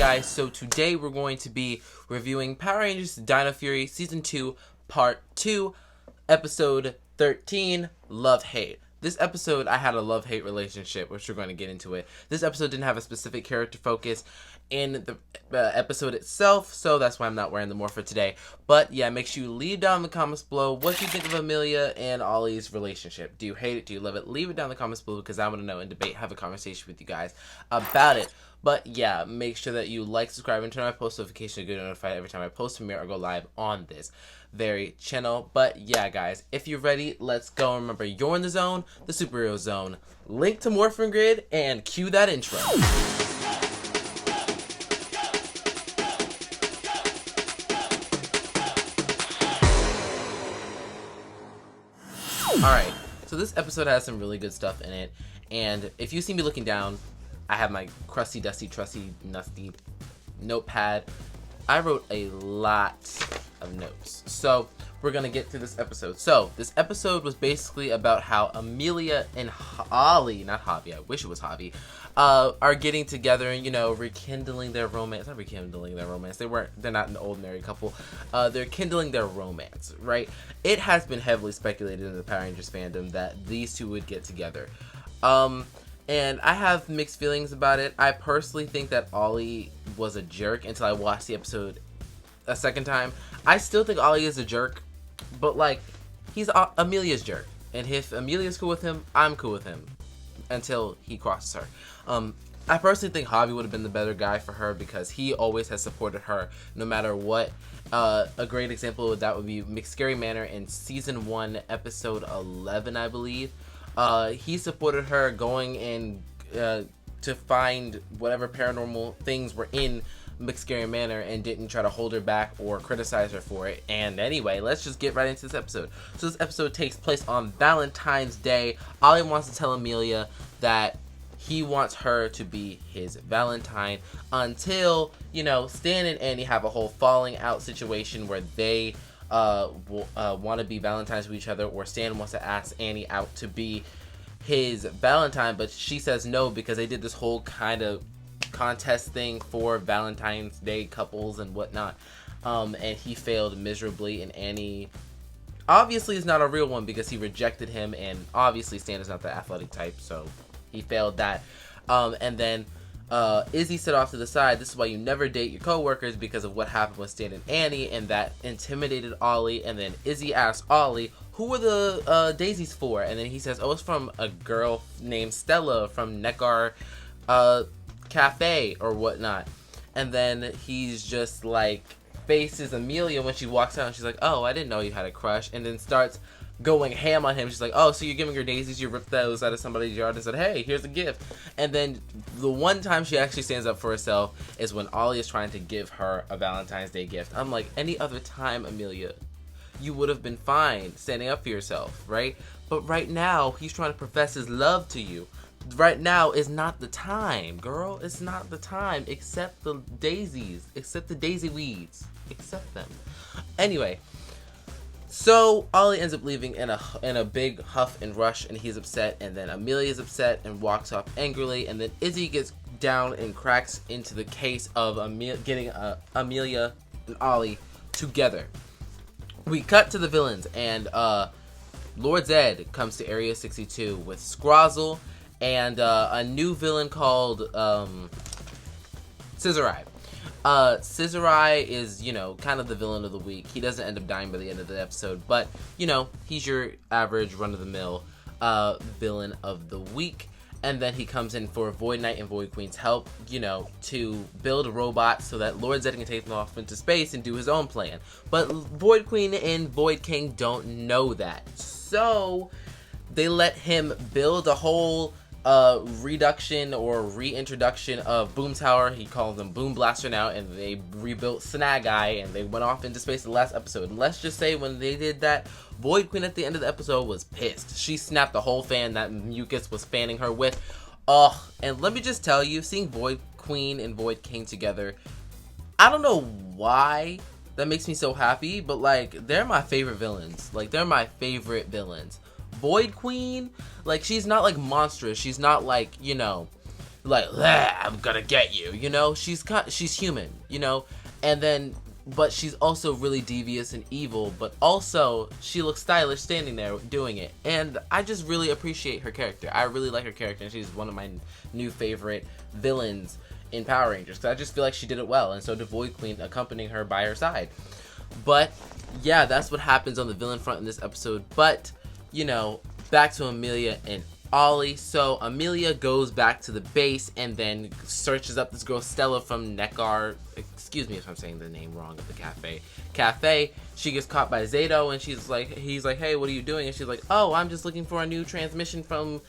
guys, so today we're going to be reviewing Power Rangers DinoFury Season 2, Part 2, Episode 13, Love-Hate. This episode, I had a love-hate relationship, which we're going to get into it. This episode didn't have a specific character focus in the episode itself, so that's why I'm not wearing the Morpher today. But yeah, make sure you leave down in the comments below what you think of Amelia and Ollie's relationship. Do you hate it? Do you love it? Leave it down in the comments below because I want to know and debate, have a conversation with you guys about it. But yeah, make sure that you like, subscribe, and turn on my post notification to get notified every time I post, premiere, or go live on this very channel. But yeah, guys, if you're ready, let's go. Remember, you're in the zone, the superhero zone. Link to Morphin Grid and cue that intro. Alright, so this episode has some really good stuff in it, and if you see me looking down, I have my crusty, dusty, trusty, nasty notepad. I wrote a lot of notes, so we're gonna get through this episode. So, this episode was basically about how Amelia and Ollie, not Javi, I wish it was Javi, are getting together and, you know, rekindling their romance. Not rekindling their romance, they're not an old married couple. They're kindling their romance, right? It has been heavily speculated in the Power Rangers fandom that these two would get together. And I have mixed feelings about it. I personally think that Ollie was a jerk until I watched the episode a second time. I still think Ollie is a jerk, but like, he's Amelia's jerk. And if Amelia's cool with him, I'm cool with him until he crosses her. I personally think Javi would have been the better guy for her because he always has supported her no matter what. A great example of that would be McScary Manor in Season 1, Episode 11, I believe. He supported her going in to find whatever paranormal things were in McScary Manor and didn't try to hold her back or criticize her for it. And anyway, let's just get right into this episode. So this episode takes place on Valentine's Day. Ollie wants to tell Amelia that he wants her to be his Valentine until, you know, Stan and Annie have a whole falling out situation where they want to be Valentines with each other, or Stan wants to ask Annie out to be his Valentine, but she says no because they did this whole kind of contest thing for Valentine's Day couples and whatnot, and he failed miserably, and Annie obviously is not a real one because he rejected him, and obviously Stan is not the athletic type, so he failed that. And then Izzy said off to the side, this is why you never date your coworkers because of what happened with Stan and Annie, and that intimidated Ollie. And then Izzy asked Ollie, who were the daisies for? And then he says, oh, it's from a girl named Stella from Neckar Cafe or whatnot. And then he's just like faces Amelia when she walks out and she's like, oh, I didn't know you had a crush, and then starts going ham on him. She's like, oh, so you're giving her daisies, you ripped those out of somebody's yard and said, hey, here's a gift. And then the one time she actually stands up for herself is when Ollie is trying to give her a Valentine's Day gift. I'm like, any other time, Amelia, you would have been fine standing up for yourself, right? But right now, he's trying to profess his love to you. Right now is not the time, girl. It's not the time. Accept the daisies. Accept the daisy weeds. Accept them. Anyway, so Ollie ends up leaving in a big huff and rush, and he's upset, and then Amelia's upset and walks off angrily, and then Izzy gets down and cracks into the case of getting Amelia and Ollie together. We cut to the villains, and Lord Zed comes to Area 62 with Scrozzle and a new villain called Scissorai. Scissorai is, you know, kind of the villain of the week. He doesn't end up dying by the end of the episode, but, you know, he's your average run-of-the-mill villain of the week. And then he comes in for Void Knight and Void Queen's help, you know, to build a robot so that Lord Zed can take them off into space and do his own plan. But Void Queen and Void King don't know that. So they let him build a whole reduction or reintroduction of Boom Tower. He calls them Boom Blaster now, and they rebuilt Snag Eye, and they went off into space the last episode. And let's just say when they did that, Void Queen at the end of the episode was pissed. She snapped the whole fan that Mucus was fanning her with. Ugh. And let me just tell you, seeing Void Queen and Void King together, I don't know why that makes me so happy, but like, they're my favorite villains. Like, they're my favorite villains. Void Queen, like, she's not like monstrous. She's not like, you know, like, I'm gonna get you, you know. She's human, you know. And then, but she's also really devious and evil, but also she looks stylish standing there doing it. And I just really appreciate her character. I really like her character, and she's one of my new favorite villains in Power Rangers, because I just feel like she did it well, and so did Void Queen accompanying her by her side. But yeah, that's what happens on the villain front in this episode. But, you know, back to Amelia and Ollie. So Amelia goes back to the base and then searches up this girl Stella from Neckar. Excuse me if I'm saying the name wrong of the cafe. She gets caught by Zato, and he's like, hey, what are you doing? And she's like, oh, I'm just looking for a new transmission from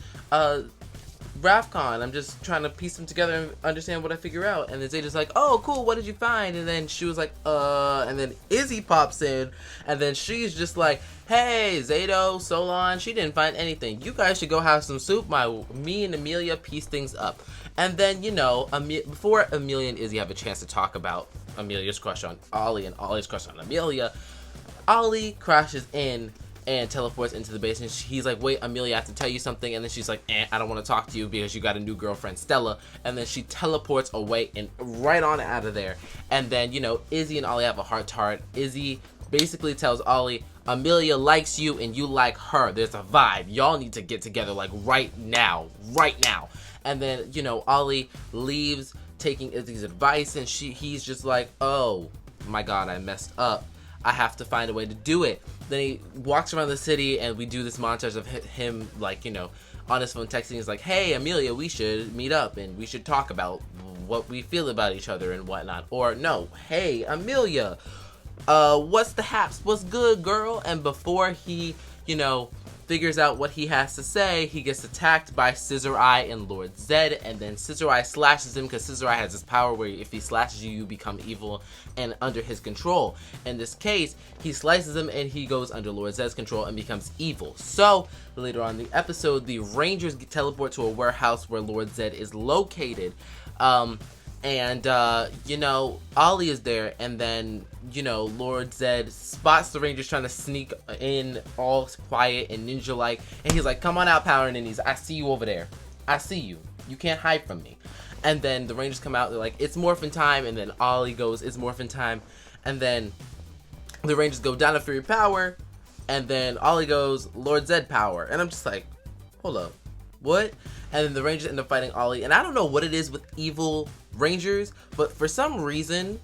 Rafcon. I'm just trying to piece them together and understand what I figure out. And then Zeta's like, oh, cool, what did you find? And then she was like, and then Izzy pops in, and then she's just like, hey, Zato, Solon, she didn't find anything. You guys should go have some soup. Me and Amelia piece things up. And then, you know, before Amelia and Izzy have a chance to talk about Amelia's crush on Ollie and Ollie's crush on Amelia, Ollie crashes in and teleports into the base, and he's like, wait, Amelia, I have to tell you something. And then she's like, I don't want to talk to you because you got a new girlfriend, Stella. And then she teleports away and right on out of there. And then, you know, Izzy and Ollie have a heart-to-heart. Izzy basically tells Ollie, Amelia likes you and you like her. There's a vibe. Y'all need to get together, like, right now. And then, you know, Ollie leaves taking Izzy's advice, and he's just like, oh my god, I messed up. I have to find a way to do it. Then he walks around the city, and we do this montage of him, like, you know, on his phone texting. He's like, hey, Amelia, we should meet up, and we should talk about what we feel about each other and whatnot. Or, no, hey, Amelia, what's the haps? What's good, girl? And before he, you know, figures out what he has to say, he gets attacked by Scissor Eye and Lord Zed, and then Scissor Eye slashes him, because Scissor Eye has this power where if he slashes you, you become evil and under his control. In this case, he slices him and he goes under Lord Zed's control and becomes evil. So later on in the episode, the Rangers teleport to a warehouse where Lord Zed is located. You know, Ollie is there, and then, you know, Lord Zed spots the Rangers trying to sneak in all quiet and ninja-like, and he's like, come on out, Power Ninjas, I see you over there. I see you. You can't hide from me. And then the Rangers come out, they're like, it's morphin' time, and then Ollie goes, it's morphin' time, and then the Rangers go DinoFury power, and then Ollie goes Lord Zed power, and I'm just like, hold up, what? And then the Rangers end up fighting Ollie, and I don't know what it is with evil Rangers, but for some reason,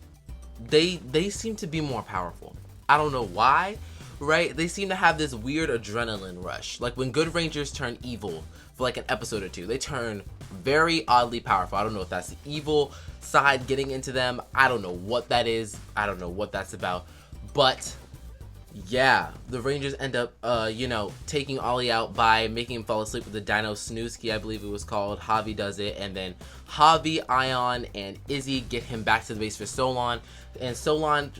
they seem to be more powerful. I don't know why, right? They seem to have this weird adrenaline rush. Like when good Rangers turn evil for like an episode or two, they turn very oddly powerful. I don't know if that's the evil side getting into them. I don't know what that is. I don't know what that's about. But yeah, the Rangers end up, you know, taking Ollie out by making him fall asleep with the Dino Snooski, I believe it was called. Javi does it, and then Javi, Ion, and Izzy get him back to the base for Solon. And Solon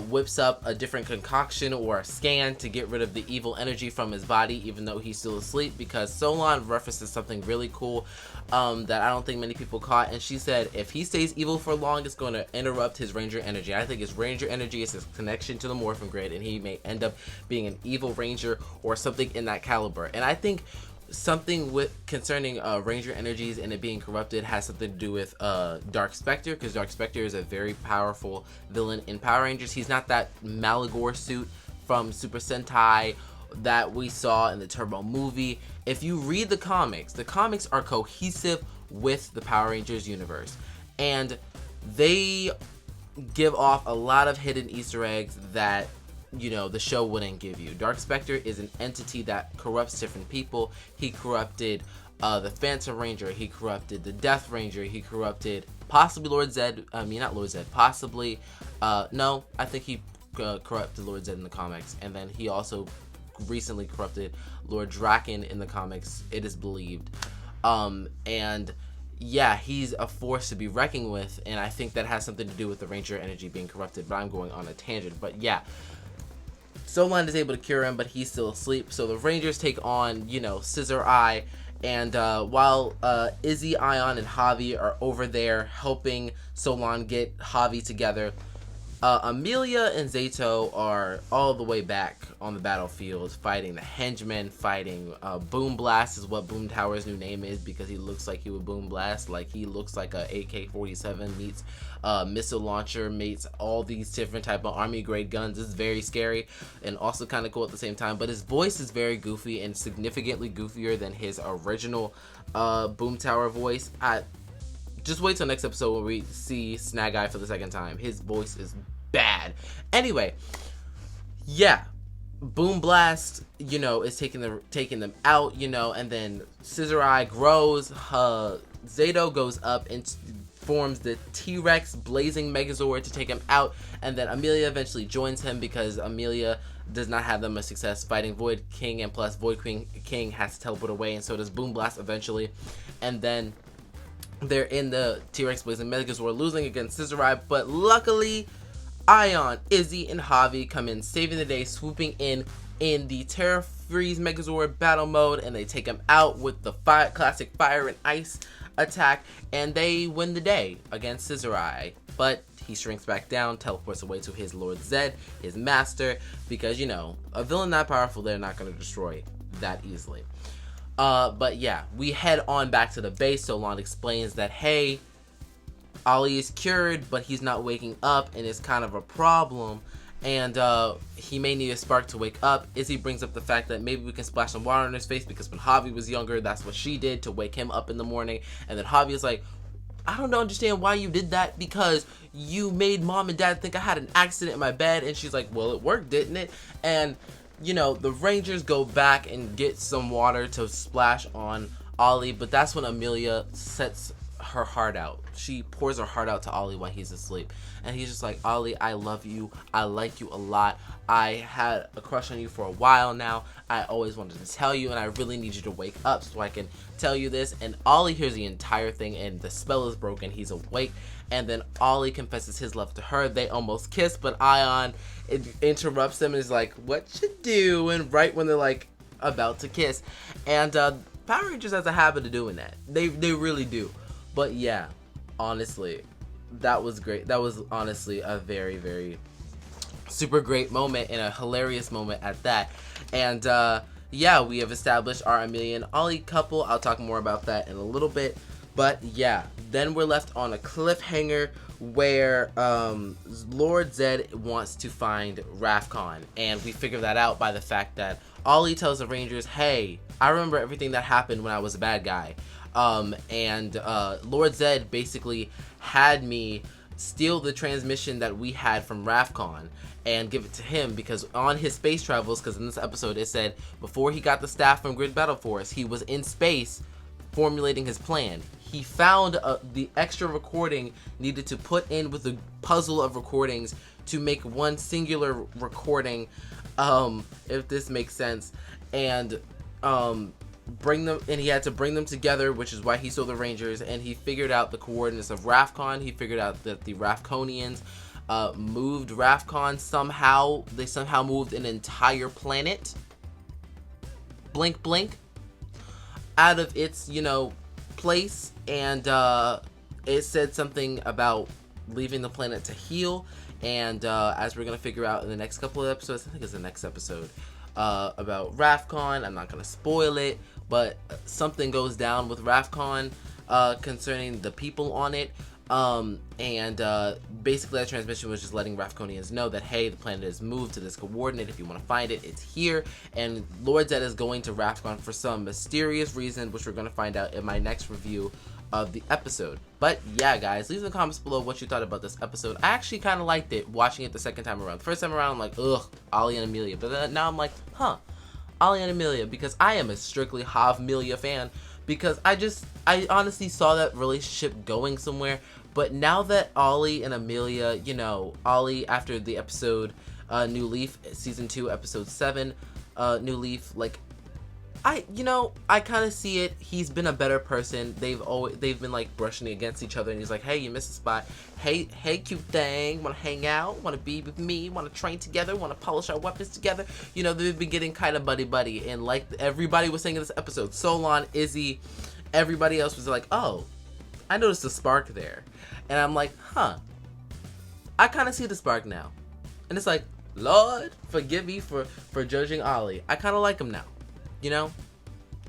whips up a different concoction or a scan to get rid of the evil energy from his body, even though he's still asleep, because Solon references something really cool that I don't think many people caught. And she said if he stays evil for long, it's going to interrupt his Ranger energy. I think his Ranger energy is his connection to the Morphin Grid, and he may end up being an evil Ranger or something in that caliber. And I think something with concerning Ranger energies and it being corrupted has something to do with Dark Spectre, because Dark Spectre is a very powerful villain in Power Rangers. He's not that Malagor suit from Super Sentai that we saw in the Turbo movie. If you read the comics are cohesive with the Power Rangers universe, and they give off a lot of hidden Easter eggs that, you know, the show wouldn't give you. Dark Spectre is an entity that corrupts different people. He corrupted the Phantom Ranger. He corrupted the Death Ranger. He corrupted possibly Lord Zed. I mean, not Lord Zed. Possibly. No, I think he corrupted Lord Zed in the comics. And then he also recently corrupted Lord Draken in the comics, it is believed. And yeah, he's a force to be reckoned with. And I think that has something to do with the Ranger energy being corrupted. But I'm going on a tangent. But yeah. Solon is able to cure him, but he's still asleep. So the Rangers take on, you know, Scissor Eye. And while Izzy, Ion, and Javi are over there helping Solon get Javi together, Amelia and Zato are all the way back on the battlefield fighting the henchmen, fighting Boom Blast is what Boom Tower's new name is, because he looks like he would Boom Blast. Like, he looks like a AK-47 meets missile launcher, meets all these different type of army grade guns. It's very scary and also kind of cool at the same time, but his voice is very goofy and significantly goofier than his original Boom Tower voice. Just wait till next episode when we see Snag Eye for the second time. His voice is bad. Anyway, yeah, Boom Blast, is taking them out, and then Scissor Eye grows. Zato goes up and forms the T-Rex Blazing Megazord to take him out, and then Amelia eventually joins him because Amelia does not have that much success fighting Void King, and plus Void King has to teleport away, and so does Boom Blast eventually, and then they're in the T-Rex Blazing Megazord losing against Scissor Eye, but luckily Ion, Izzy, and Javi come in saving the day, swooping in the Terra Freeze Megazord battle mode, and they take him out with the classic fire and ice attack, and they win the day against Scissor Eye. But he shrinks back down, teleports away to his Lord Zed, his master, because, a villain that powerful, they're not going to destroy that easily. But yeah, we head on back to the base. Solon explains that, hey, Ollie is cured, but he's not waking up, and it's kind of a problem, and he may need a spark to wake up. Izzy brings up the fact that maybe we can splash some water in his face, because when Javi was younger, that's what she did to wake him up in the morning. And then Javi is like, I don't understand why you did that, because you made mom and dad think I had an accident in my bed. And she's like, well, it worked, didn't it? And the Rangers go back and get some water to splash on Ollie, but that's when Amelia sets her heart out. She pours her heart out to Ollie while he's asleep, and he's just like, Ollie, I love you, I like you a lot, I had a crush on you for a while now, I always wanted to tell you, and I really need you to wake up so I can tell you this. And Ollie hears the entire thing, and the spell is broken, he's awake, and then Ollie confesses his love to her. They almost kiss, but Ion interrupts them and is like, what you doing, right when they're like about to kiss. And Power Rangers has a habit of doing that. They really do. But yeah, honestly, that was great. That was honestly a very, very super great moment, and a hilarious moment at that. And yeah, we have established our Amelia and Ollie couple. I'll talk more about that in a little bit. But yeah, then we're left on a cliffhanger where Lord Zed wants to find Rafkon, and we figure that out by the fact that Ollie tells the Rangers, hey, I remember everything that happened when I was a bad guy. And Lord Zed basically had me steal the transmission that we had from Rafkon and give it to him, because on his space travels, because in this episode it said before he got the staff from Grid Battle Force, he was in space formulating his plan. He found the extra recording needed to put in with the puzzle of recordings to make one singular recording, if this makes sense, and bring them, and he had to bring them together, which is why he saw the Rangers, and he figured out the coordinates of Rafkon. He figured out that the Rafkonians moved Rafkon somehow. They somehow moved an entire planet, blink blink, out of its place, and it said something about leaving the planet to heal, and as we're gonna figure out in the next couple of episodes, I think it's the next episode, about Rafkon. I'm not gonna spoil it, but something goes down with Rafkon concerning the people on it, and basically that transmission was just letting Rafkonians know that, hey, the planet is moved to this coordinate. If you want to find it, it's here. And Lord Zed is going to Rafkon for some mysterious reason, which we're going to find out in my next review of the episode. But yeah, guys, leave in the comments below what you thought about this episode. I actually kind of liked it watching it the second time around. The first time around, I'm like, ugh, Ollie and Amelia. But then, now I'm like, huh, Ollie and Amelia, because I am a strictly Havmelia fan, because I honestly saw that relationship going somewhere. But now that Ollie and Amelia, Ollie after the episode New Leaf, season 2, episode 7, New Leaf, like, I kind of see it. He's been a better person. They've been like brushing against each other, and he's like, hey, you missed a spot. Hey, cute thing, want to hang out? Want to be with me? Want to train together? Want to polish our weapons together? They've been getting kind of buddy, and like everybody was saying in this episode, Solon, Izzy, everybody else was like, oh, I noticed a spark there, and I'm like, huh, I kind of see the spark now. And it's like, Lord, forgive me for judging Ollie. I kind of like him now. You know?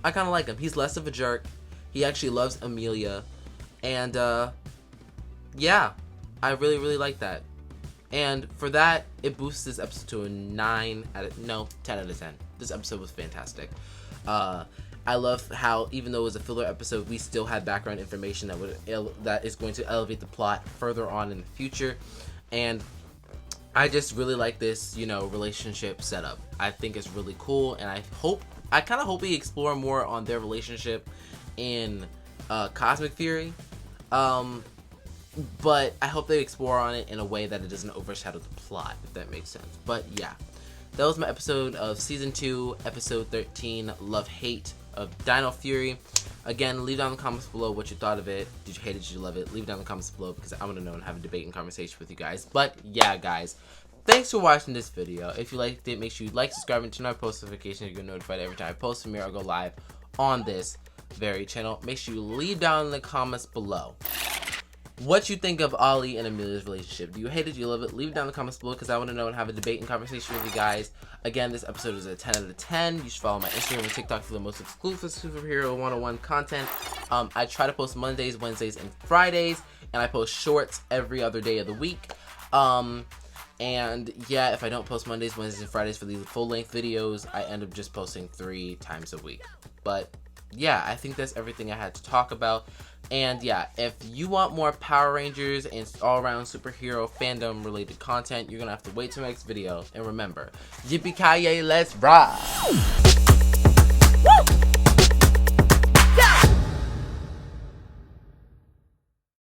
I kind of like him. He's less of a jerk. He actually loves Amelia. And, yeah. I really, really like that. And for that, it boosts this episode to a 10 out of 10. This episode was fantastic. I love how, even though it was a filler episode, we still had background information that is going to elevate the plot further on in the future. And I just really like this, relationship setup. I think it's really cool, and I kind of hope we explore more on their relationship in Cosmic Fury. But I hope they explore on it in a way that it doesn't overshadow the plot, if that makes sense. But yeah, that was my episode of Season 2, Episode 13, Love Hate of DinoFury. Again, leave down in the comments below what you thought of it. Did you hate it? Did you love it? Leave it down in the comments below because I want to know and have a debate and conversation with you guys. But yeah, guys, thanks for watching this video. If you liked it, make sure you like, subscribe, and turn on post notifications. You get notified every time I post from here or go live on this very channel. Make sure you leave down in the comments below what you think of Ollie and Amelia's relationship. Do you hate it? Do you love it? Leave it down in the comments below because I want to know and have a debate and conversation with you guys. Again, this episode is a 10 out of 10. You should follow my Instagram and TikTok for the most exclusive Superhero 101 content. I try to post Mondays, Wednesdays, and Fridays, and I post shorts every other day of the week. And yeah, if I don't post Mondays, Wednesdays, and Fridays for these full-length videos, I end up just posting 3 times a week. But yeah, I think that's everything I had to talk about. And yeah, if you want more Power Rangers and all-around superhero fandom related content, you're gonna have to wait till the next video. And remember, yippee-ki-yay, let's ride! Woo!